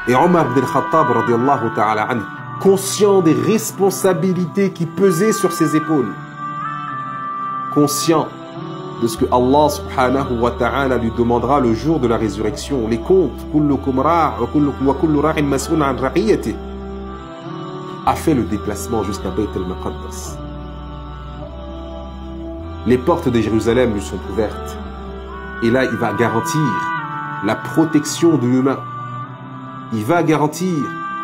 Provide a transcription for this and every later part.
Et Omar ibn al-Khattab, radiallahu ta'ala anhu, conscient des responsabilités qui pesaient sur ses épaules, conscient de ce que Allah subhanahu wa ta'ala lui demandera le jour de la résurrection, les comptes, kullukum ra' wa kullu ra'in mas'oulun 'an ra'iyatihi, a fait le déplacement jusqu'à Bayt al-Maqaddas. Les portes de Jérusalem lui sont ouvertes. Et là, il va garantir la protection de l'humain. Il va garantir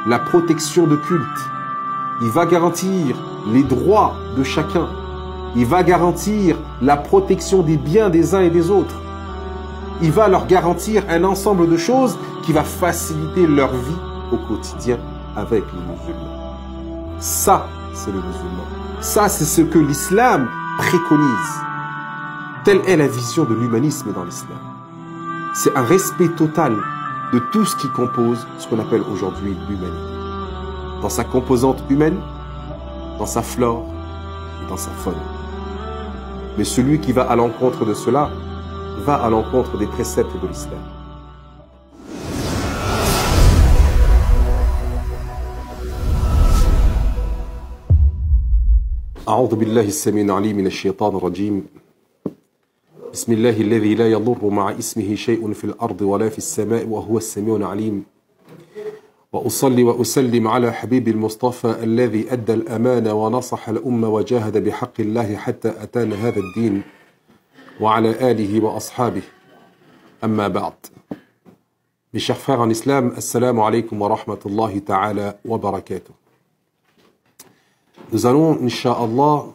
la protection de culte. Il va garantir les droits de chacun. Il va garantir la protection des biens des uns et des autres. Il va leur garantir un ensemble de choses qui va faciliter leur vie au quotidien avec les musulmans. Ça, c'est le musulman. Ça, c'est ce que l'islam préconise. Telle est la vision de l'humanisme dans l'islam. C'est un respect total de tout ce qui compose ce qu'on appelle aujourd'hui l'humanité. Dans sa composante humaine, dans sa flore et dans sa faune. Mais celui qui va à l'encontre de cela, va à l'encontre des préceptes de l'islam. أعوذ بالله السميع العليم من الشيطان الرجيم بسم الله الذي لا يضر مع اسمه شيء في الأرض ولا في السماء وهو السميع العليم وأصلي وأسلم على حبيب المصطفى الذي أدى الأمانة ونصح الأمة وجاهد بحق الله حتى أتانا هذا الدين وعلى آله وأصحابه أما بعد. Mes chers frères en islam, assalamu alaikum wa rahmatullahi ta'ala wa barakatuh. Nous allons, incha'Allah,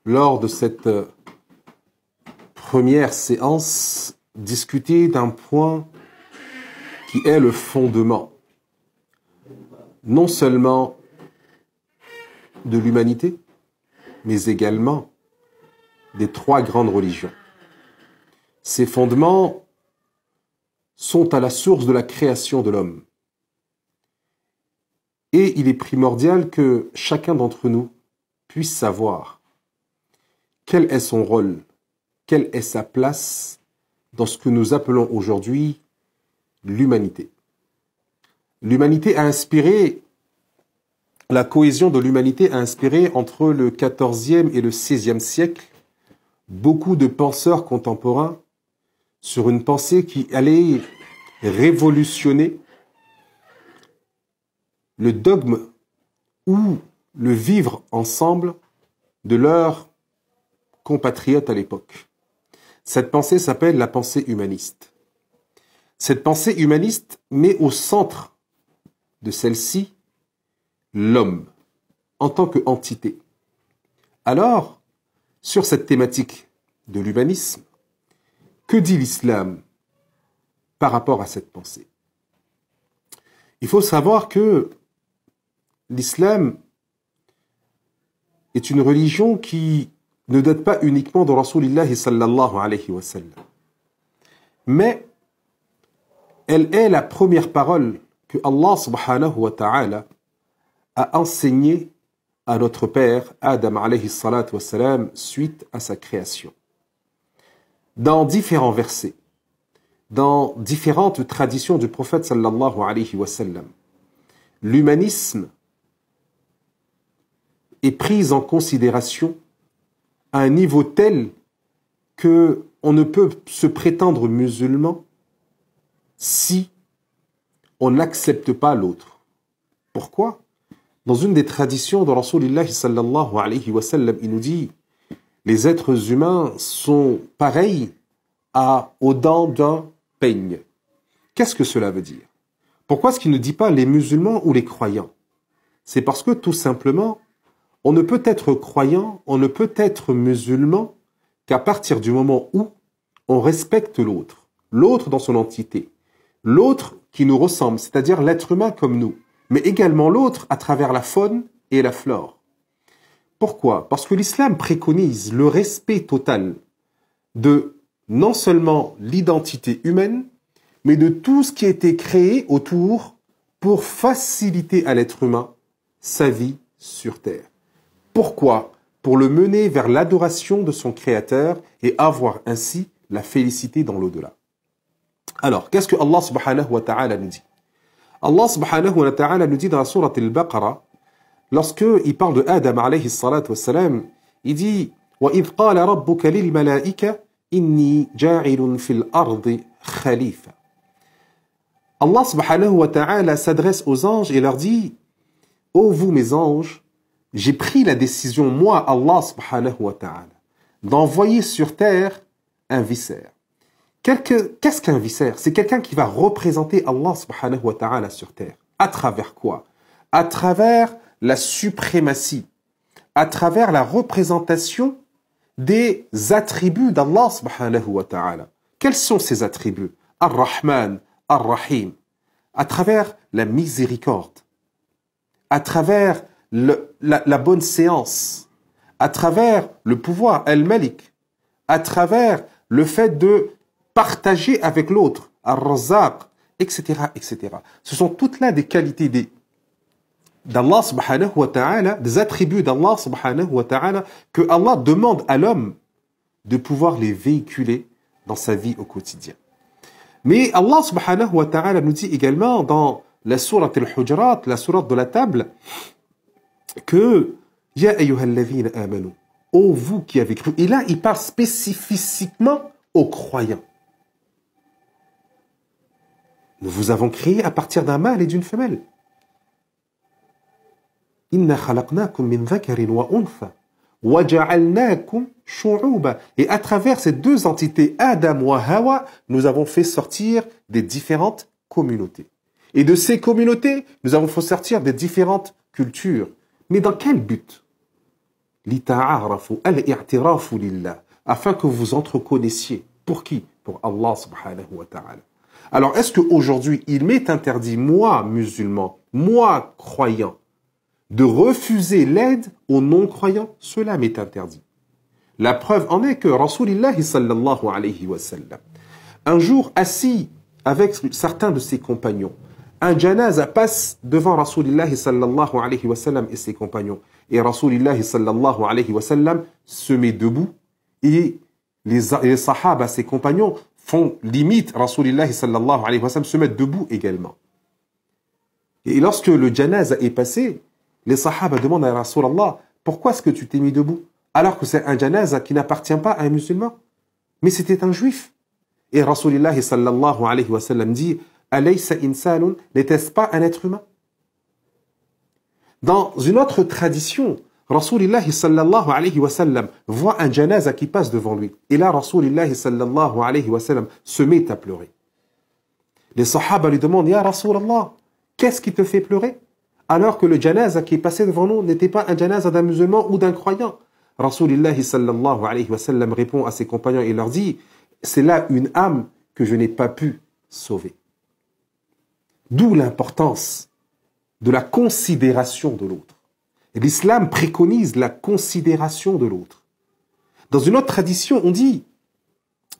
lors de cette première séance, discuter d'un point qui est le fondement, non seulement de l'humanité, mais également des trois grandes religions. Ces fondements sont à la source de la création de l'homme. Et il est primordial que chacun d'entre nous puisse savoir quel est son rôle, quelle est sa place dans ce que nous appelons aujourd'hui l'humanité. L'humanité a inspiré, la cohésion de l'humanité a inspiré entre le XIVe et le XVIe siècle beaucoup de penseurs contemporains sur une pensée qui allait révolutionner le dogme ou le vivre ensemble de leurs compatriotes à l'époque. Cette pensée s'appelle la pensée humaniste. Cette pensée humaniste met au centre de celle-ci l'homme en tant qu'entité. Alors, sur cette thématique de l'humanisme, que dit l'islam par rapport à cette pensée? Il faut savoir que l'islam est une religion qui ne date pas uniquement de Rasulullah sallallahu alayhi wa sallam. Mais elle est la première parole que Allah subhanahu wa ta'ala a enseignée à notre père Adam alayhi salatu wa salam suite à sa création. Dans différents versets, dans différentes traditions du prophète sallallahu alayhi wa sallam, l'humanisme est pris en considération à un niveau tel que on ne peut se prétendre musulman si on n'accepte pas l'autre. Pourquoi? Dans une des traditions de Rasulullah sallallahu alayhi wa sallam, il nous dit les êtres humains sont pareils aux dents d'un peigne. Qu'est-ce que cela veut dire? Pourquoi est-ce qu'il ne dit pas les musulmans ou les croyants? C'est parce que tout simplement, on ne peut être croyant, on ne peut être musulman qu'à partir du moment où on respecte l'autre, l'autre dans son entité, l'autre qui nous ressemble, c'est-à-dire l'être humain comme nous, mais également l'autre à travers la faune et la flore. Pourquoi? Parce que l'islam préconise le respect total de non seulement l'identité humaine, mais de tout ce qui a été créé autour pour faciliter à l'être humain sa vie sur terre. Pourquoi? Pour le mener vers l'adoration de son Créateur et avoir ainsi la félicité dans l'au-delà. Alors, qu'est-ce que Allah subhanahu wa ta'ala nous dit? Allah subhanahu wa ta'ala nous dit dans la sourate Al-Baqarah, lorsque il parle de Adam alayhi salatu wassalam, il dit وَإِذْ قَالَ رَبُّكَ لِلْمَلَائِكَةِ إِنِّي جَاعِلٌ فِي الْأَرْضِ خَلِيفَةً. Allah subhanahu wa ta'ala s'adresse aux anges et leur dit ô vous mes anges, j'ai pris la décision, moi Allah subhanahu wa ta'ala, d'envoyer sur terre un vicaire. Qu'est-ce qu'un vicaire? C'est quelqu'un qui va représenter Allah subhanahu wa ta'ala sur terre. À travers quoi? À travers la suprématie, à travers la représentation des attributs d'Allah subhanahu wa ta'ala. Quels sont ces attributs? Ar-Rahman, Ar-Rahim. À travers la miséricorde, à travers la bonne séance, à travers le pouvoir, Al-Malik, à travers le fait de partager avec l'autre, Ar-Razzaq, etc., etc. Ce sont toutes là des qualités d'Allah subhanahu wa ta'ala, des attributs d'Allah subhanahu wa ta'ala que Allah demande à l'homme de pouvoir les véhiculer dans sa vie au quotidien. Mais Allah subhanahu wa ta'ala nous dit également dans la sourate Al-Hujurat, la sourate de la table, que Ya ayyuhalladhina amanu, ô vous qui avez cru. Et là, il parle spécifiquement aux croyants. Nous vous avons créé à partir d'un mâle et d'une femelle. Inna khalaqnakum min dhakarin wa untha wa ja'alnakum shu'uba. Et à travers ces deux entités, Adam wa Hawa, nous avons fait sortir des différentes communautés. Et de ces communautés, nous avons fait sortir des différentes cultures. Mais dans quel but? Lita'arafu al-i'tirafu lillah. Afin que vous entreconnaissiez. Pour qui? Pour Allah subhanahu wa ta'ala. Alors, est-ce qu'aujourd'hui, il m'est interdit, moi, musulman, moi, croyant, de refuser l'aide aux non-croyants? Cela m'est interdit. La preuve en est que Rasulullah sallallahu alayhi wa sallam, un jour assis avec certains de ses compagnons, un janaza passe devant Rasulullah sallallahu alayhi wa sallam et ses compagnons. Et Rasulullah sallallahu alayhi wa sallam se met debout et les sahaba, ses compagnons, font limite Rasulullah sallallahu alayhi wa sallam se mettre debout également. Et lorsque le janaza est passé, les sahaba demandent à Rasulallah, pourquoi est-ce que tu t'es mis debout? Alors que c'est un janaza qui n'appartient pas à un musulman. Mais c'était un juif. Et Rasulullah sallallahu alayhi wa sallam dit, Alaysa insanun, n'était-ce pas un être humain? Dans une autre tradition, Rasulullah sallallahu alayhi wa sallam voit un janaza qui passe devant lui. Et là, Rasulullah sallallahu alayhi wa sallam se met à pleurer. Les sahaba lui demandent, Ya Rasulallah, qu'est-ce qui te fait pleurer? Alors que le janaza qui est passé devant nous n'était pas un janaza d'un musulman ou d'un croyant. Rasulullah sallallahu alayhi wa sallam répond à ses compagnons et leur dit, c'est là une âme que je n'ai pas pu sauver. D'où l'importance de la considération de l'autre. L'islam préconise la considération de l'autre. Dans une autre tradition, on dit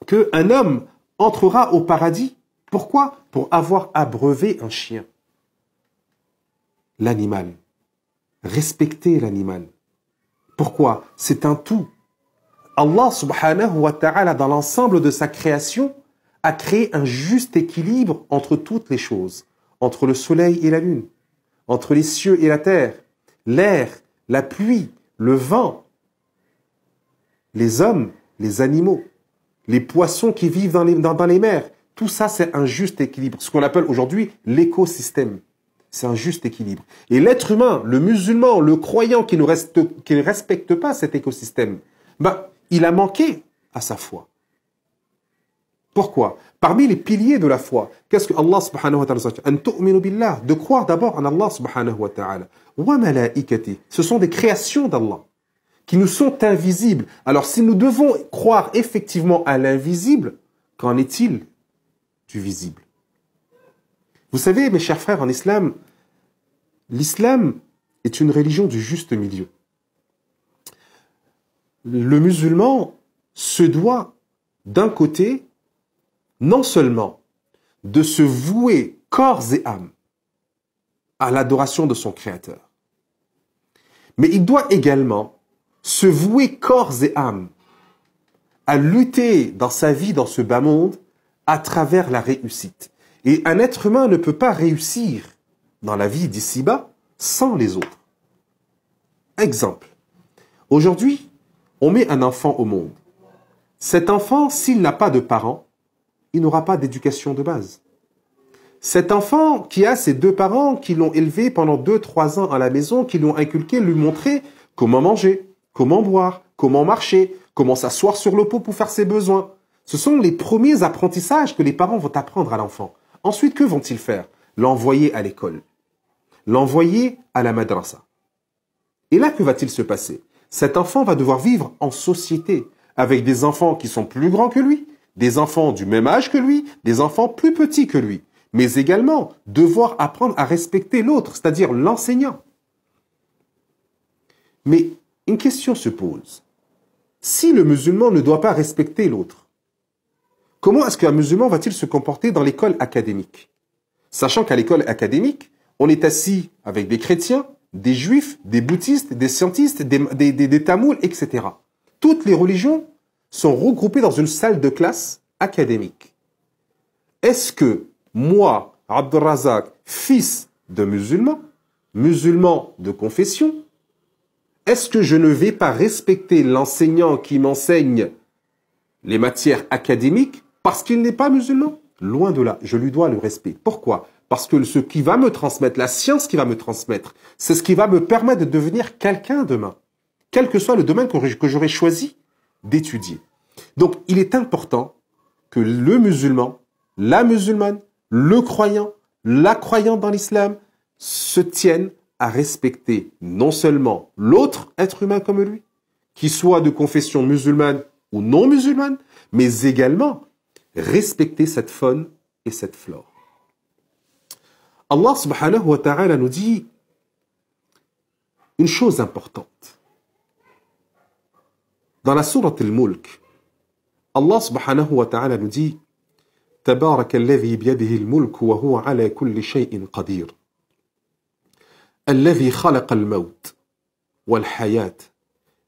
qu'un homme entrera au paradis. Pourquoi? Pour avoir abreuvé un chien. L'animal. Respecter l'animal. Pourquoi? C'est un tout. Allah subhanahu wa ta'ala, dans l'ensemble de sa création, a créé un juste équilibre entre toutes les choses. Entre le soleil et la lune. Entre les cieux et la terre. L'air, la pluie, le vent, les hommes, les animaux, les poissons qui vivent dans les mers. Tout ça, c'est un juste équilibre. Ce qu'on appelle aujourd'hui l'écosystème. C'est un juste équilibre. Et l'être humain, le musulman, le croyant qui ne respecte pas cet écosystème, il a manqué à sa foi. Pourquoi? Parmi les piliers de la foi, qu'est-ce que Allah subhanahu wa ta'ala dit? An tu'minu billah, de croire d'abord en Allah subhanahu wa ta'ala. Wa malaikati, ce sont des créations d'Allah qui nous sont invisibles. Alors si nous devons croire effectivement à l'invisible, qu'en est-il du visible? Vous savez, mes chers frères, en islam, l'islam est une religion du juste milieu. Le musulman se doit, d'un côté, non seulement de se vouer corps et âme à l'adoration de son Créateur, mais il doit également se vouer corps et âme à lutter dans sa vie, dans ce bas monde, à travers la réussite. Et un être humain ne peut pas réussir dans la vie d'ici-bas sans les autres. Exemple. Aujourd'hui, on met un enfant au monde. Cet enfant, s'il n'a pas de parents, il n'aura pas d'éducation de base. Cet enfant qui a ses deux parents qui l'ont élevé pendant 2-3 ans à la maison, qui lui ont inculqué, lui montrer comment manger, comment boire, comment marcher, comment s'asseoir sur le pot pour faire ses besoins. Ce sont les premiers apprentissages que les parents vont apprendre à l'enfant. Ensuite, que vont-ils faire? L'envoyer à l'école, l'envoyer à la madrasa. Et là, que va-t-il se passer? Cet enfant va devoir vivre en société, avec des enfants qui sont plus grands que lui, des enfants du même âge que lui, des enfants plus petits que lui, mais également devoir apprendre à respecter l'autre, c'est-à-dire l'enseignant. Mais une question se pose. Si le musulman ne doit pas respecter l'autre, comment est-ce qu'un musulman va-t-il se comporter dans l'école académique? Sachant qu'à l'école académique, on est assis avec des chrétiens, des juifs, des bouddhistes, des scientistes, des tamouls, etc. Toutes les religions sont regroupées dans une salle de classe académique. Est-ce que moi, Abdelrazak, fils de musulman, musulman de confession, est-ce que je ne vais pas respecter l'enseignant qui m'enseigne les matières académiques parce qu'il n'est pas musulman? Loin de là, je lui dois le respect. Pourquoi? Parce que ce qui va me transmettre, la science qui va me transmettre, c'est ce qui va me permettre de devenir quelqu'un demain, quel que soit le domaine que j'aurai choisi d'étudier. Donc, il est important que le musulman, la musulmane, le croyant, la croyante dans l'islam se tiennent à respecter non seulement l'autre être humain comme lui, qu'il soit de confession musulmane ou non musulmane, mais également respecter cette faune et cette flore. Allah subhanahu wa ta'ala nous dit une chose importante. Dans la sourate al-Mulk, Allah subhanahu wa ta'ala nous dit تبارك الذي بيده الملك وهو على كل شيء قدير الذي خلق الموت والحياة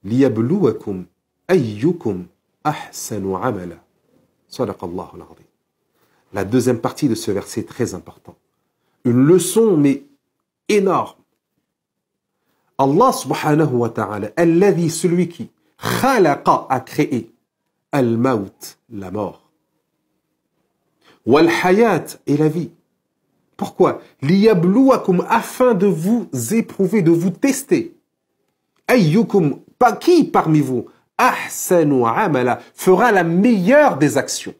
ليبلوكم أيكم أحسن عملا صدق الله العظيم. La deuxième partie de ce verset est très important. Une leçon mais énorme. Allah subhanahu wa ta'ala, الذي, celui qui khalaqa, a créé al-maut, la mort. Wal hayat, et la vie. Pourquoi? Liyabluwakum, afin de vous éprouver, de vous tester. Ayyukum, pas qui parmi vous, ahsanu amala, fera la meilleure des actions.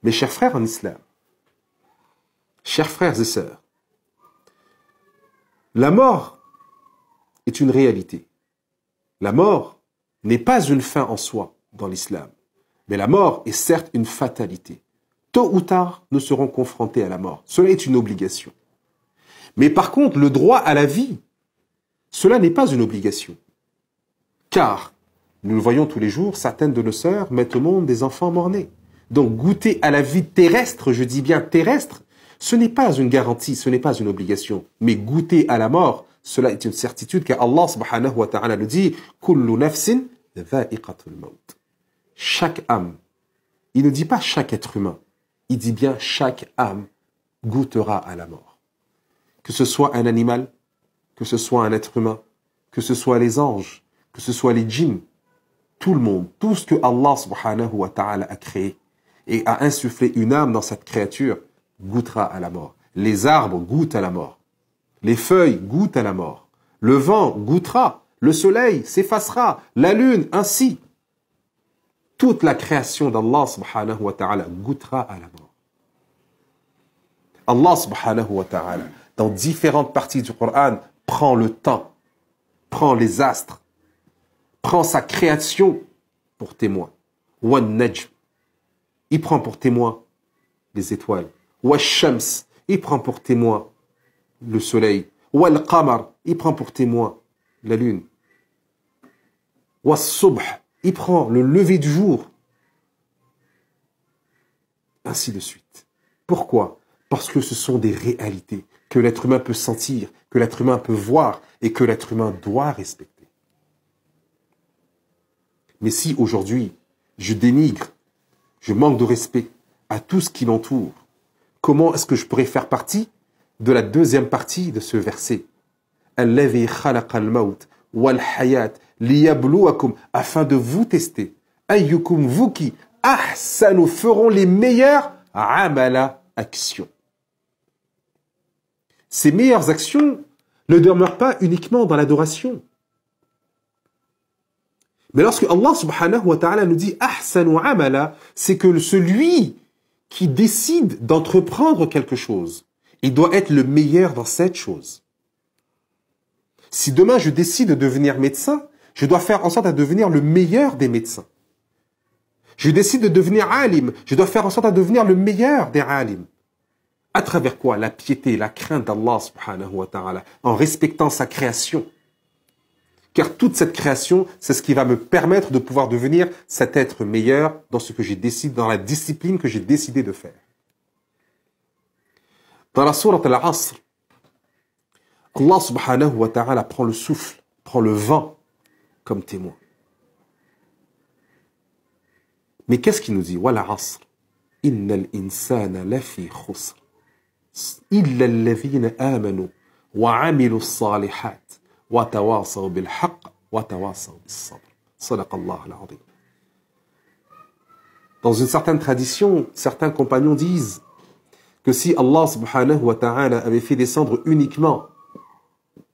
Mes chers frères en islam, chers frères et sœurs, la mort est une réalité. La mort n'est pas une fin en soi dans l'islam. Mais la mort est certes une fatalité. Tôt ou tard, nous serons confrontés à la mort. Cela est une obligation. Mais par contre, le droit à la vie, cela n'est pas une obligation. Car, nous le voyons tous les jours, certaines de nos sœurs mettent au monde des enfants mort-nés. Donc, goûter à la vie terrestre, je dis bien terrestre, ce n'est pas une garantie, ce n'est pas une obligation. Mais goûter à la mort, cela est une certitude, car Allah subhanahu wa ta'ala le dit « Kullu nafsin dha'iqatul maut » Chaque âme, il ne dit pas chaque être humain, il dit bien chaque âme goûtera à la mort. Que ce soit un animal, que ce soit un être humain, que ce soit les anges, que ce soit les djinns, tout le monde, tout ce que Allah subhanahu wa ta'ala a créé et a insufflé une âme dans cette créature, goûtera à la mort. Les arbres goûtent à la mort. Les feuilles goûtent à la mort. Le vent goûtera. Le soleil s'effacera. La lune ainsi. Toute la création d'Allah subhanahu wa ta'ala goûtera à la mort. Allah subhanahu wa ta'ala, dans différentes parties du Coran, prend le temps, prend les astres, prend sa création pour témoin. Wan najm, il prend pour témoin les étoiles. Wash-shams, il prend pour témoin le soleil. Wal-qamar, il prend pour témoin la lune. Was-subh, il prend le lever du jour. Ainsi de suite. Pourquoi? Parce que ce sont des réalités que l'être humain peut sentir, que l'être humain peut voir et que l'être humain doit respecter. Mais si aujourd'hui, je dénigre, je manque de respect, à tout ce qui l'entoure. Comment est-ce que je pourrais faire partie de la deuxième partie de ce verset? Alladhi khalaqa al-maut wal-hayat liyabluwakum, afin de vous tester. Ayyukum, vous qui ahsanu, feront les meilleures amala, actions. Ces meilleures actions ne demeurent pas uniquement dans l'adoration. Mais lorsque Allah subhanahu wa ta'ala nous dit ahsanu amala, c'est que celui qui décide d'entreprendre quelque chose, il doit être le meilleur dans cette chose. Si demain je décide de devenir médecin, je dois faire en sorte de devenir le meilleur des médecins. Je décide de devenir alim, je dois faire en sorte de devenir le meilleur des alim. À travers quoi? La piété, la crainte d'Allah subhanahu wa ta'ala, en respectant sa création. Car toute cette création, c'est ce qui va me permettre de pouvoir devenir cet être meilleur dans ce que j'ai décidé, dans la discipline que j'ai décidé de faire. Dans la sourate Al-Asr, Allah subhanahu wa ta'ala prend le souffle, prend le vent comme témoin. Mais qu'est-ce qu'il nous dit? Wala asr, innal insana lafi khusr, illa alladhina amanu wa amilu s-salihat wa tawasaw bil haqq wa tawasaw bis sabr. Sadaqallah al-azim. Dans une certaine tradition, certains compagnons disent que si Allah subhanahu wa ta'ala avait fait descendre uniquement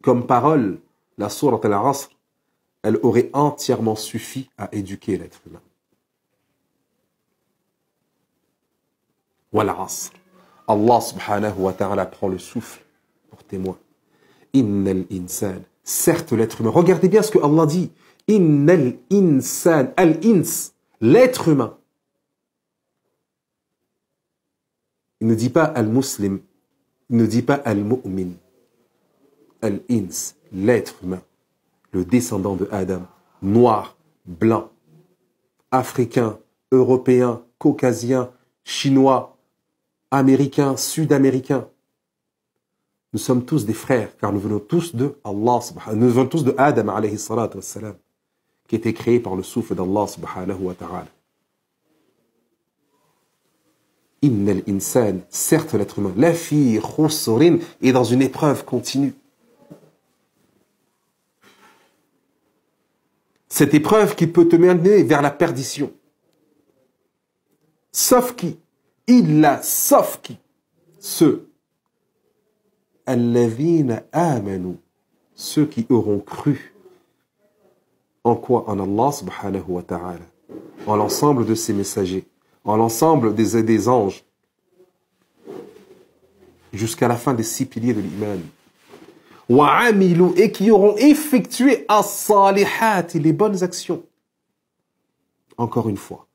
comme parole la sourate Al-Asr, elle aurait entièrement suffi à éduquer l'être humain. Wal-Asr. Allah subhanahu wa ta'ala prend le souffle pour témoin. Innal insan. Certes, l'être humain. Regardez bien ce que Allah dit. Innal insan. Al-ins. L'être humain. Il ne dit pas al-muslim. Il ne dit pas al-mu'min. Al-ins. L'être humain. Le descendant de Adam. Noir, blanc, africain, européen, caucasien, chinois, américain, sud-américain. Nous sommes tous des frères, car nous venons tous de Allah, nous venons tous de Adam, alayhi salatu wassalam, qui était créé par le souffle d'Allah, subhanahu wa ta'ala. Innal insan, certes l'être humain, lafi khusrin, est dans une épreuve continue. Cette épreuve qui peut te mener vers la perdition. Sauf qui? Sauf qui? Ceux. Alladhina amanu. Ceux qui auront cru. En quoi? En Allah subhanahu wa ta'ala. En l'ensemble de ses messagers. En l'ensemble des anges. Jusqu'à la fin des 6 piliers de l'iman. Et qui auront effectué as-salihat, les bonnes actions. Encore une fois,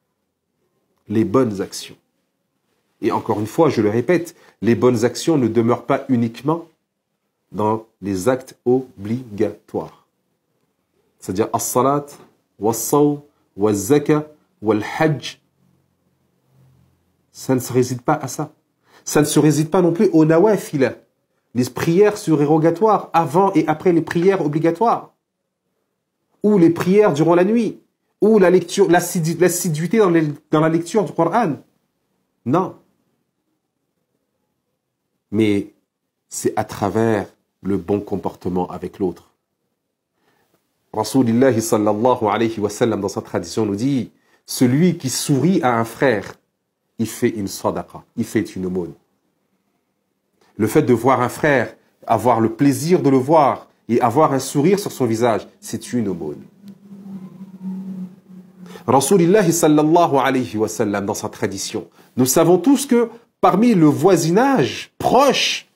les bonnes actions. Et encore une fois, je le répète, les bonnes actions ne demeurent pas uniquement dans les actes obligatoires. C'est-à-dire as-salat, was-saw, was-zaka, wal-hajj. Ça ne se réside pas à ça. Ça ne se réside pas non plus au nawafila. Les prières surérogatoires avant et après les prières obligatoires. Ou les prières durant la nuit. Ou la lecture, l'assiduité dans la lecture du Coran. Non. Mais c'est à travers le bon comportement avec l'autre. Rasulullah sallallahu alayhi wa sallam dans sa tradition nous dit, celui qui sourit à un frère, il fait une sadaqa, il fait une aumône. Le fait de voir un frère, avoir le plaisir de le voir et avoir un sourire sur son visage, c'est une aumône. Rasulullah sallallahu alayhi wa sallam dans sa tradition, nous savons tous que parmi le voisinage proche,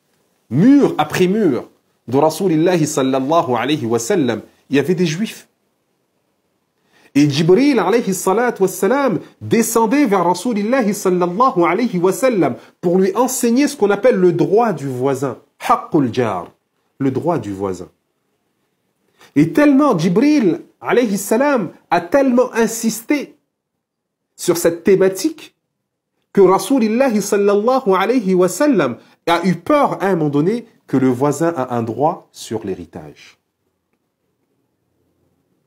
mur après mur, de Rasulullah sallallahu alayhi wa sallam, il y avait des juifs. Et Jibril alayhi salatu wassalam descendait vers Rasulullah sallallahu alayhi wa sallam pour lui enseigner ce qu'on appelle le droit du voisin. Haqqul jar, le droit du voisin. Et tellement Jibril alayhi salam a tellement insisté sur cette thématique que Rasulullah sallallahu alayhi wa sallam a eu peur à un moment donné que le voisin a un droit sur l'héritage.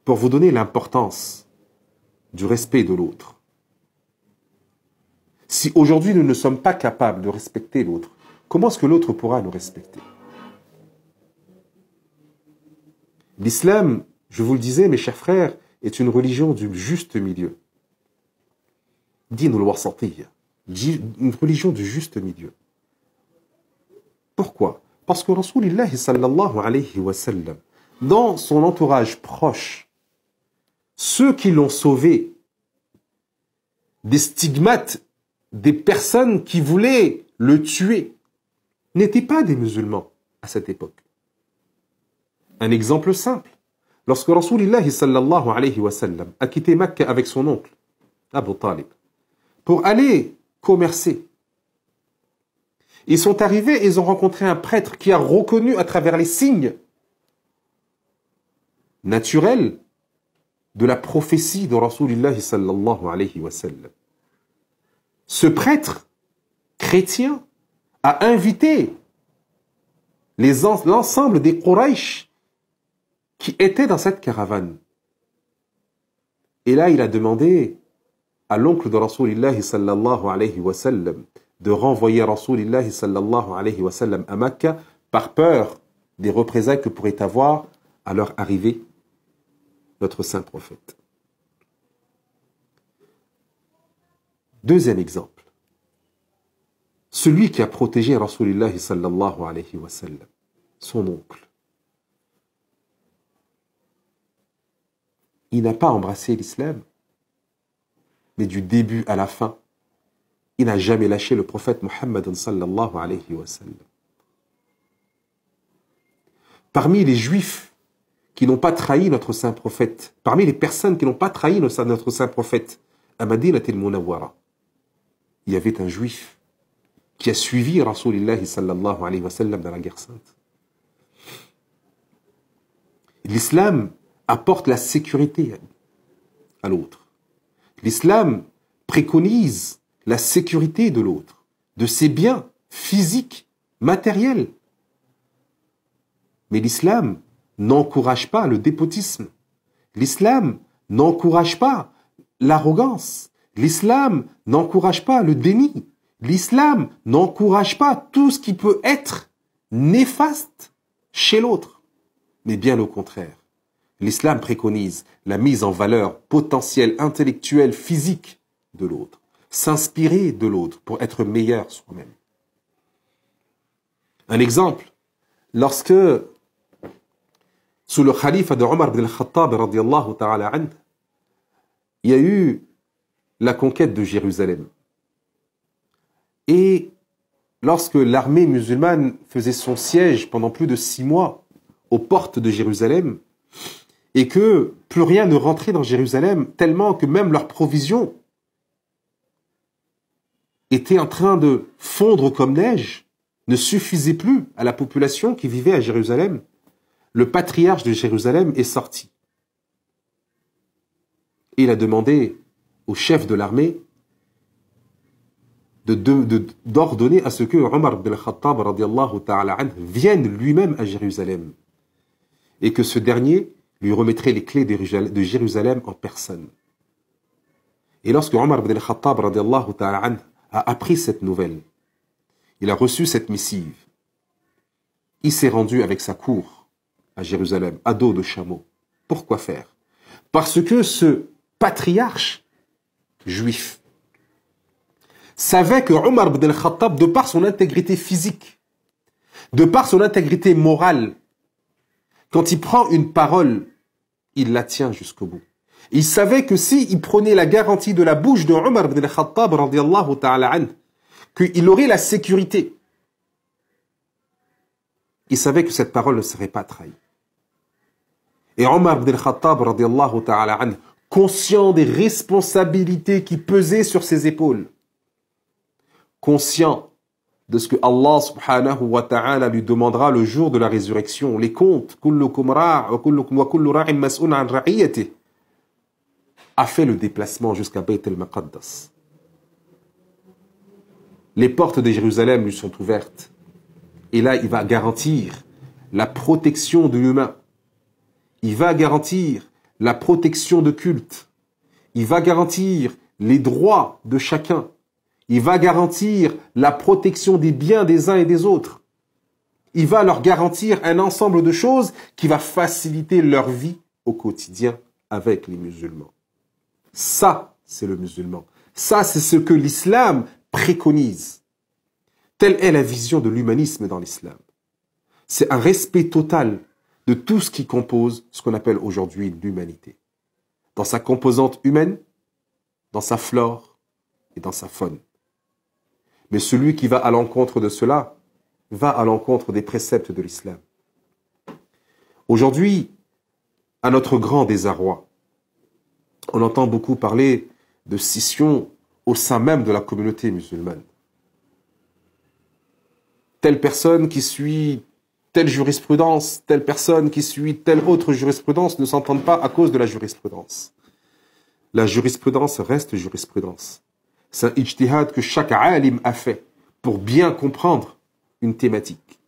Pour vous donner l'importance du respect de l'autre. Si aujourd'hui nous ne sommes pas capables de respecter l'autre, comment est-ce que l'autre pourra nous respecter? L'islam, je vous le disais, mes chers frères, est une religion du juste milieu. Din al-wasatiyya, une religion du juste milieu. Pourquoi? Parce que Rasulullah sallallahu alayhi wa sallam, dans son entourage proche, ceux qui l'ont sauvé des stigmates des personnes qui voulaient le tuer n'étaient pas des musulmans à cette époque. Un exemple simple. Lorsque Rasulullah sallallahu alayhi wa sallam a quitté Mecca avec son oncle, Abu Talib, pour aller commercer, ils sont arrivés et ils ont rencontré un prêtre qui a reconnu à travers les signes naturels de la prophétie de Rasulullah sallallahu alayhi wa sallam. Ce prêtre chrétien a invité l'ensemble des Quraysh qui étaient dans cette caravane. Et là, il a demandé à l'oncle de Rasulullah sallallahu alayhi wa sallam de renvoyer Rasulullah sallallahu alayhi wa sallam à Mecca par peur des représailles que pourrait avoir à leur arrivée notre saint prophète. Deuxième exemple. Celui qui a protégé Rasulullah sallallahu alayhi wa sallam, son oncle. Il n'a pas embrassé l'islam, mais du début à la fin, il n'a jamais lâché le prophète Muhammad sallallahu alayhi wa sallam. Parmi les juifs qui n'ont pas trahi notre saint prophète, parmi les personnes qui n'ont pas trahi notre saint prophète, à Madinat al-Munawwara, il y avait un juif qui a suivi Rasulullah sallallahu alayhi wa sallam dans la guerre sainte. L'islam apporte la sécurité à l'autre. L'islam préconise la sécurité de l'autre, de ses biens physiques, matériels. Mais l'islam n'encourage pas le despotisme. L'islam n'encourage pas l'arrogance. L'islam n'encourage pas le déni. L'islam n'encourage pas tout ce qui peut être néfaste chez l'autre. Mais bien au contraire. L'islam préconise la mise en valeur potentielle, intellectuelle, physique de l'autre. S'inspirer de l'autre pour être meilleur soi-même. Un exemple, lorsque, sous le khalife de Omar ibn al-Khattab, radiyallahu ta'ala anhu, il y a eu la conquête de Jérusalem. Et lorsque l'armée musulmane faisait son siège pendant plus de 6 mois aux portes de Jérusalem, et que plus rien ne rentrait dans Jérusalem, tellement que même leurs provisions étaient en train de fondre comme neige, ne suffisaient plus à la population qui vivait à Jérusalem, le patriarche de Jérusalem est sorti. Et il a demandé au chef de l'armée d'ordonner à ce que Omar ibn al-Khattab radiyallahu ta'ala anhu vienne lui-même à Jérusalem et que ce dernier lui remettrait les clés de Jérusalem en personne. Et lorsque Omar ibn al-Khattab radiyallahu ta'ala anhu a appris cette nouvelle, il a reçu cette missive, il s'est rendu avec sa cour à Jérusalem, à dos de chameau. Pourquoi faire? Parce que ce patriarche juif savait que Omar ibn al-Khattab, de par son intégrité physique, de par son intégrité morale, quand il prend une parole, il la tient jusqu'au bout. Il savait que s'il prenait la garantie de la bouche de Omar ibn al-Khattab, radiyallahu ta'ala anhu, qu'il aurait la sécurité. Il savait que cette parole ne serait pas trahie. Et Omar ibn al-Khattab, radiyallahu ta'ala anhu, conscient des responsabilités qui pesaient sur ses épaules, conscient de ce que Allah subhanahu wa ta'ala lui demandera le jour de la résurrection, les comptes, kullukum ra' wa kullu ra'in mas'un 'an ra'iyatihi, a fait le déplacement jusqu'à Bayt al-Maqaddas. Les portes de Jérusalem lui sont ouvertes. Et là, il va garantir la protection de l'humain. Il va garantir la protection de culte. Il va garantir les droits de chacun. Il va garantir la protection des biens des uns et des autres. Il va leur garantir un ensemble de choses qui va faciliter leur vie au quotidien avec les musulmans. Ça, c'est le musulman. Ça, c'est ce que l'islam préconise. Telle est la vision de l'humanisme dans l'islam. C'est un respect total de tout ce qui compose ce qu'on appelle aujourd'hui l'humanité. Dans sa composante humaine, dans sa flore et dans sa faune. Mais celui qui va à l'encontre de cela, va à l'encontre des préceptes de l'islam. Aujourd'hui, à notre grand désarroi, on entend beaucoup parler de scission au sein même de la communauté musulmane. Telle personne qui suit telle jurisprudence, telle personne qui suit telle autre jurisprudence ne s'entendent pas à cause de la jurisprudence. La jurisprudence reste jurisprudence. C'est un ijtihad que chaque alim a fait pour bien comprendre une thématique.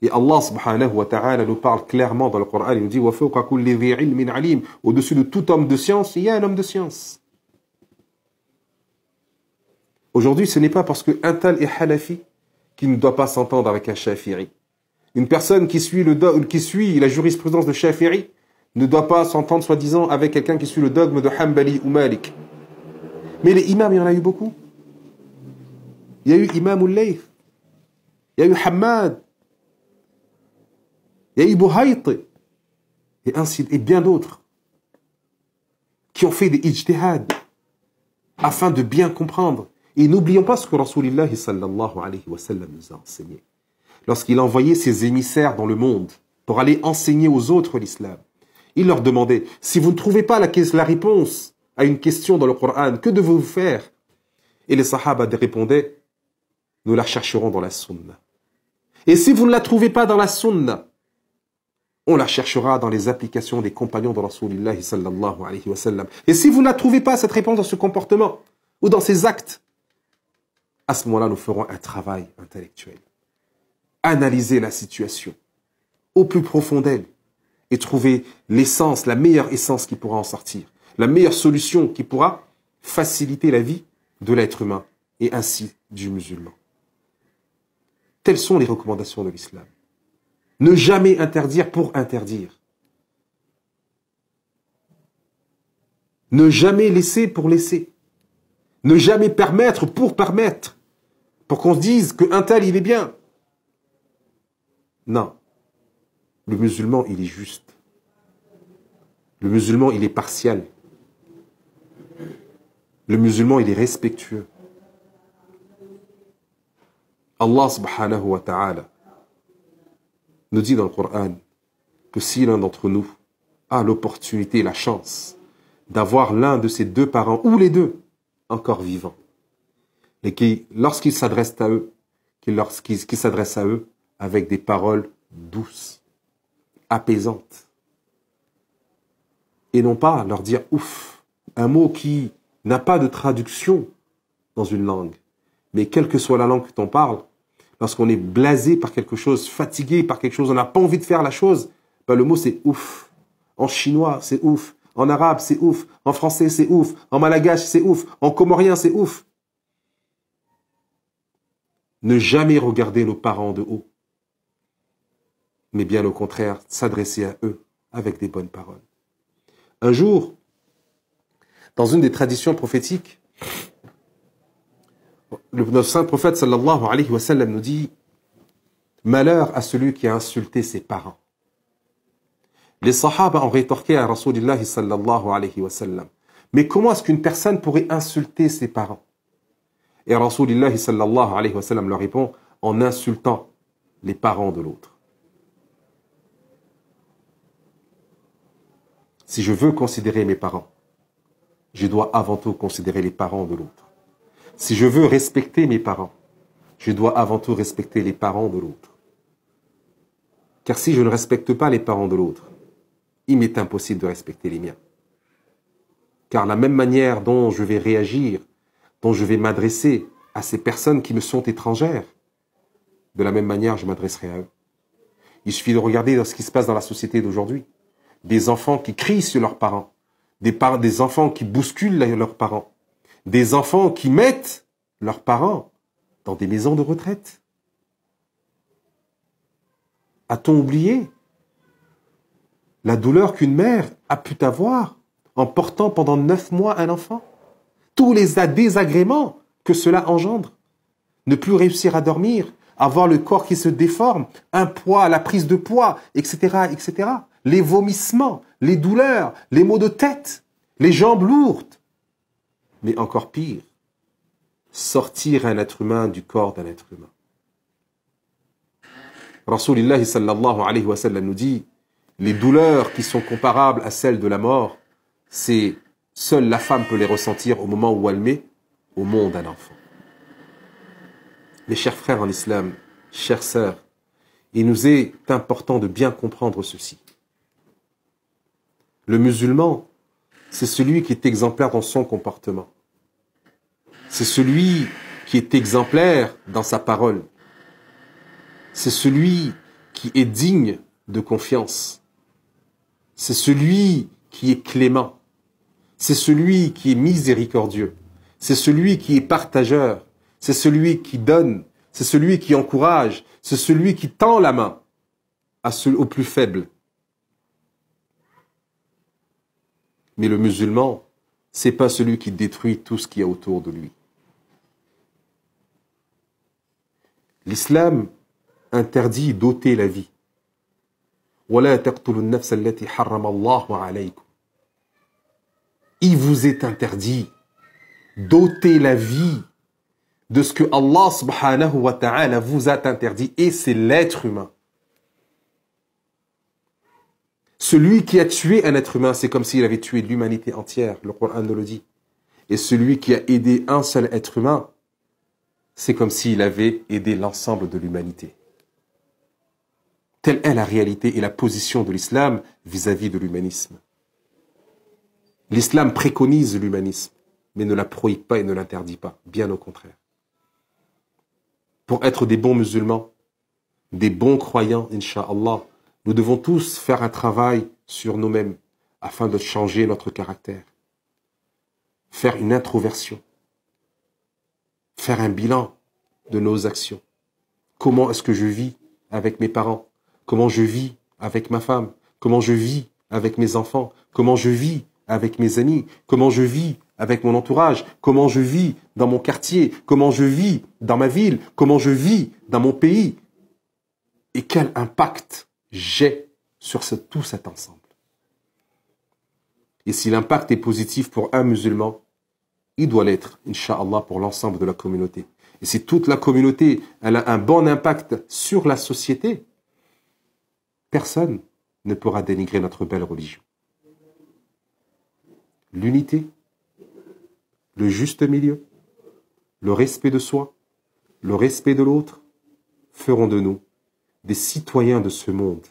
Et Allah subhanahu wa ta'ala nous parle clairement dans le Coran, il nous dit « Au-dessus de tout homme de science, il y a un homme de science. » Aujourd'hui, ce n'est pas parce qu'un tel est hanafi qu'il ne doit pas s'entendre avec un shafi'i. Une personne qui suit la jurisprudence de shafi'i ne doit pas s'entendre soi-disant avec quelqu'un qui suit le dogme de Hanbali ou Malik. Mais les imams, il y en a eu beaucoup. Il y a eu Imam al-Layth, il y a eu Hammad, il y a eu Buhayt, et bien d'autres, qui ont fait des ijtihad afin de bien comprendre. Et n'oublions pas ce que Rasulullah sallallahu alayhi wa sallam nous a enseigné. Lorsqu'il envoyait ses émissaires dans le monde pour aller enseigner aux autres l'islam, il leur demandait, si vous ne trouvez pas la réponse à une question dans le Coran, que devez-vous faire? Et les sahaba répondaient, nous la chercherons dans la sunna. Et si vous ne la trouvez pas dans la sunna, on la cherchera dans les applications des compagnons de Rasulullah sallallahu alayhi wa sallam. Et si vous ne la trouvez pas, cette réponse dans ce comportement ou dans ces actes, à ce moment-là, nous ferons un travail intellectuel. Analyser la situation au plus profond d'elle et trouver l'essence, la meilleure essence qui pourra en sortir, la meilleure solution qui pourra faciliter la vie de l'être humain et ainsi du musulman. Telles sont les recommandations de l'islam. Ne jamais interdire pour interdire. Ne jamais laisser pour laisser. Ne jamais permettre pour permettre. Pour qu'on se dise qu'un tel, il est bien. Non. Le musulman, il est juste. Le musulman, il est partial. Le musulman, il est respectueux. Allah subhanahu wa ta'ala nous dit dans le Coran que si l'un d'entre nous a l'opportunité, la chance d'avoir l'un de ses deux parents ou les deux encore vivants, et qui, lorsqu'il s'adresse à eux, qu'il s'adresse à eux avec des paroles douces, apaisantes, et non pas leur dire ouf, un mot qui n'a pas de traduction dans une langue. Mais quelle que soit la langue que t'en parles, lorsqu'on est blasé par quelque chose, fatigué par quelque chose, on n'a pas envie de faire la chose, ben le mot c'est ouf. En chinois, c'est ouf. En arabe, c'est ouf. En français, c'est ouf. En malgache, c'est ouf. En comorien, c'est ouf. Ne jamais regarder nos parents de haut, mais bien au contraire, s'adresser à eux avec des bonnes paroles. Un jour, dans une des traditions prophétiques, notre saint prophète sallallahu alayhi wa sallam nous dit « Malheur à celui qui a insulté ses parents ». Les sahaba ont rétorqué à Rasulullah sallallahu alayhi wa sallam « Mais comment est-ce qu'une personne pourrait insulter ses parents ?» Et Rasulullah sallallahu alayhi wa sallam leur répond « En insultant les parents de l'autre ». Si je veux considérer mes parents, je dois avant tout considérer les parents de l'autre. Si je veux respecter mes parents, je dois avant tout respecter les parents de l'autre. Car si je ne respecte pas les parents de l'autre, il m'est impossible de respecter les miens. Car la même manière dont je vais réagir, dont je vais m'adresser à ces personnes qui me sont étrangères, de la même manière je m'adresserai à eux. Il suffit de regarder ce qui se passe dans la société d'aujourd'hui. Des enfants qui crient sur leurs parents, des enfants qui bousculent leurs parents, des enfants qui mettent leurs parents dans des maisons de retraite. A-t-on oublié la douleur qu'une mère a pu avoir en portant pendant 9 mois un enfant? Tous les désagréments que cela engendre. Ne plus réussir à dormir, avoir le corps qui se déforme, un poids, la prise de poids, etc., etc. Les vomissements, les douleurs, les maux de tête, les jambes lourdes. Mais encore pire, sortir un être humain du corps d'un être humain. Rasulullah sallallahu alayhi wa sallam nous dit, les douleurs qui sont comparables à celles de la mort, c'est seule la femme peut les ressentir au moment où elle met au monde un enfant. Mes chers frères en islam, chères sœurs, il nous est important de bien comprendre ceci. Le musulman, c'est celui qui est exemplaire dans son comportement. C'est celui qui est exemplaire dans sa parole. C'est celui qui est digne de confiance. C'est celui qui est clément. C'est celui qui est miséricordieux. C'est celui qui est partageur. C'est celui qui donne. C'est celui qui encourage. C'est celui qui tend la main au plus faible. Mais le musulman, c'est pas celui qui détruit tout ce qu'il y a autour de lui. L'islam interdit d'ôter la vie. وَلَا تَقْتُلُوا النَّفْسَ الَّتِي حَرَّمَ اللَّهُ عَلَيْكُمْ. Il vous est interdit d'ôter la vie de ce que Allah subhanahu wa ta'ala vous a interdit, et c'est l'être humain. Celui qui a tué un être humain, c'est comme s'il avait tué l'humanité entière, le Coran nous le dit. Et celui qui a aidé un seul être humain, c'est comme s'il avait aidé l'ensemble de l'humanité. Telle est la réalité et la position de l'islam vis-à-vis de l'humanisme. L'islam préconise l'humanisme, mais ne la prohibe pas et ne l'interdit pas, bien au contraire. Pour être des bons musulmans, des bons croyants, incha'Allah, nous devons tous faire un travail sur nous-mêmes afin de changer notre caractère. Faire une introversion. Faire un bilan de nos actions. Comment est-ce que je vis avec mes parents? Comment je vis avec ma femme? Comment je vis avec mes enfants? Comment je vis avec mes amis? Comment je vis avec mon entourage? Comment je vis dans mon quartier? Comment je vis dans ma ville? Comment je vis dans mon pays? Et quel impact j'ai sur tout cet ensemble? Et si l'impact est positif pour un musulman, il doit l'être, incha'Allah, pour l'ensemble de la communauté. Et si toute la communauté elle a un bon impact sur la société, personne ne pourra dénigrer notre belle religion. L'unité, le juste milieu, le respect de soi, le respect de l'autre, feront de nous des citoyens de ce monde,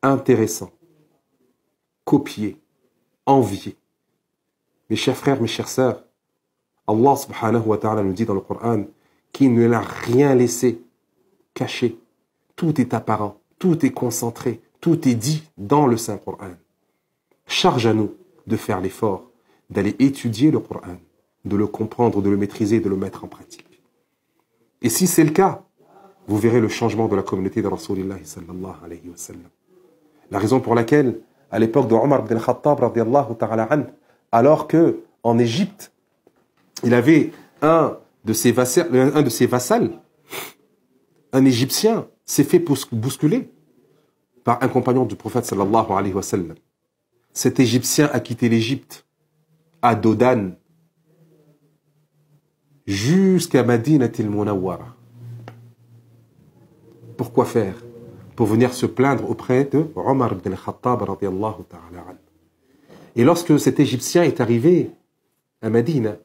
intéressants, copiés, enviés. Mes chers frères, mes chères sœurs, Allah subhanahu wa ta'ala nous dit dans le Coran qu'il ne l'a rien laissé caché. Tout est apparent, tout est concentré, tout est dit dans le Saint-Coran. Charge à nous de faire l'effort, d'aller étudier le Coran, de le comprendre, de le maîtriser, de le mettre en pratique. Et si c'est le cas, vous verrez le changement de la communauté de Rasulullah sallallahu alayhi wa sallam. La raison pour laquelle, à l'époque de Omar ibn al-Khattab radiyallahu ta'ala anhu, alors que en Égypte, il avait un de ses vassals, un Égyptien, s'est fait bousculer par un compagnon du prophète sallallahu alayhi wa sallam. Cet Égyptien a quitté l'Égypte à Dodan jusqu'à Madinatul Munawwara. Pourquoi faire? Pour venir se plaindre auprès de Omar ibn al-Khattab radiyallahu ta'ala anhu. Et lorsque cet Égyptien est arrivé à Madina,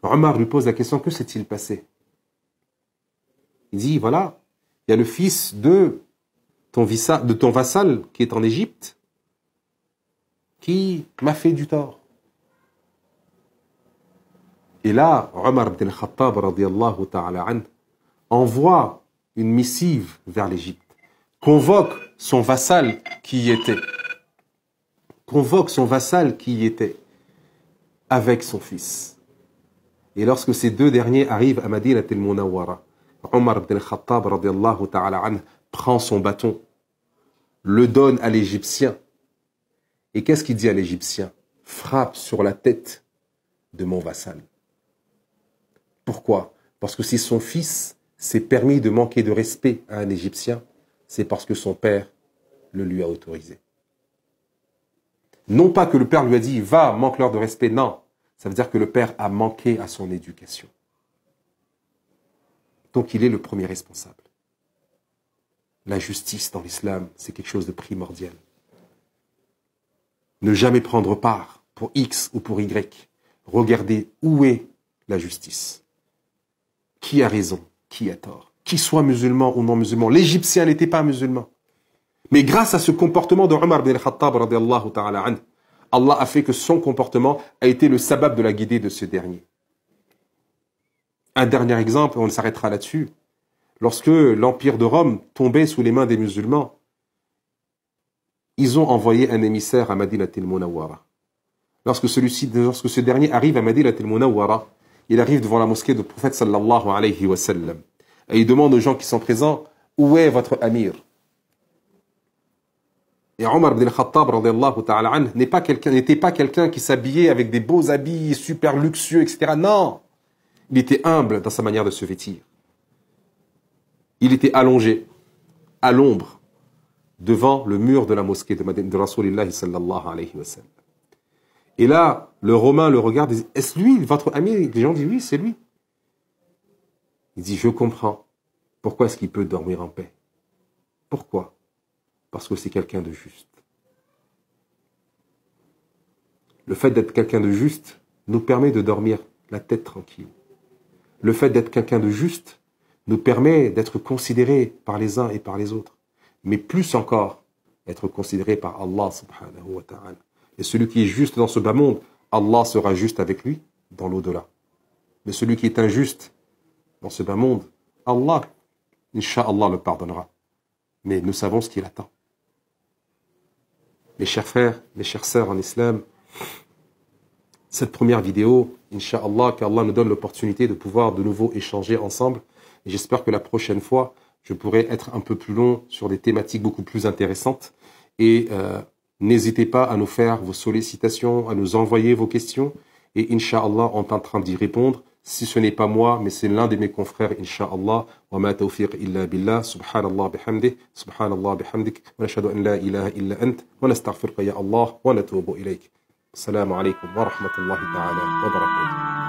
Omar lui pose la question, que s'est-il passé? Il dit, voilà, il y a le fils de ton vassal qui est en Égypte qui m'a fait du tort. Et là, Omar ibn al-Khattab radiyallahu ta'ala anhu envoie une missive vers l'Égypte, convoque son vassal qui y était, avec son fils. Et lorsque ces deux derniers arrivent à Madinat al-Munawwara, Omar ibn al-Khattab radiyallahu ta'ala anhu prend son bâton, le donne à l'Égyptien. Et qu'est-ce qu'il dit à l'Égyptien? Frappe sur la tête de mon vassal. Pourquoi? Parce que si son fils s'est permis de manquer de respect à un Égyptien, c'est parce que son père le lui a autorisé. Non pas que le père lui a dit, va, manque-leur de respect, non. Ça veut dire que le père a manqué à son éducation. Donc il est le premier responsable. La justice dans l'islam, c'est quelque chose de primordial. Ne jamais prendre part pour X ou pour Y. Regardez où est la justice. Qui a raison, qui a tort. Qui soit musulman ou non musulman. L'Égyptien n'était pas musulman. Mais grâce à ce comportement de Omar ibn al-Khattab, radiyallahu ta'ala anhu, Allah a fait que son comportement a été le sabab de la guidée de ce dernier. Un dernier exemple, on s'arrêtera là-dessus. Lorsque l'Empire de Rome tombait sous les mains des musulmans, ils ont envoyé un émissaire à Madinat al-Munawwara. Lorsque ce dernier arrive à Madinat al-Munawwara, il arrive devant la mosquée du prophète sallallahu alayhi wa sallam. Et il demande aux gens qui sont présents, où est votre amir? Et Omar ibn al-Khattab radiyallahu ta'ala anhu n'était pas quelqu'un qui s'habillait avec des beaux habits super luxueux, etc. Non, il était humble dans sa manière de se vêtir. Il était allongé, à l'ombre, devant le mur de la mosquée de Rasulullah sallallahu alayhi wa sallam. Et là, le Romain le regarde et dit, est-ce lui, votre ami? Les gens disent, oui, c'est lui. Il dit, je comprends. Pourquoi est-ce qu'il peut dormir en paix? Pourquoi? Parce que c'est quelqu'un de juste. Le fait d'être quelqu'un de juste nous permet de dormir la tête tranquille. Le fait d'être quelqu'un de juste nous permet d'être considérés par les uns et par les autres. Mais plus encore, être considéré par Allah subhanahu wa ta'ala. Et celui qui est juste dans ce bas monde, Allah sera juste avec lui dans l'au-delà. Mais celui qui est injuste dans ce bas monde, Allah, Inch'Allah, le pardonnera. Mais nous savons ce qu'il attend. Mes chers frères, mes chères sœurs en islam, cette première vidéo, Inch'Allah, qu'Allah nous donne l'opportunité de pouvoir de nouveau échanger ensemble. Et j'espère que la prochaine fois, je pourrai être un peu plus long sur des thématiques beaucoup plus intéressantes. Et n'hésitez pas à nous faire vos sollicitations, à nous envoyer vos questions. Et Inch'Allah, on est en train d'y répondre. Si ce n'est pas moi, mais c'est l'un de mes confrères, Inch'Allah. Wa ma tawfiq illa billah. Subhanallah bihamdik. Subhanallah bihamdik. Wa nashhadu an la ilaha illa ant. Wa nastaghfiruka ya Allah. Wa natubu ilayk. Assalamu alaikum wa rahmatullahi ta'ala wa barakatuh.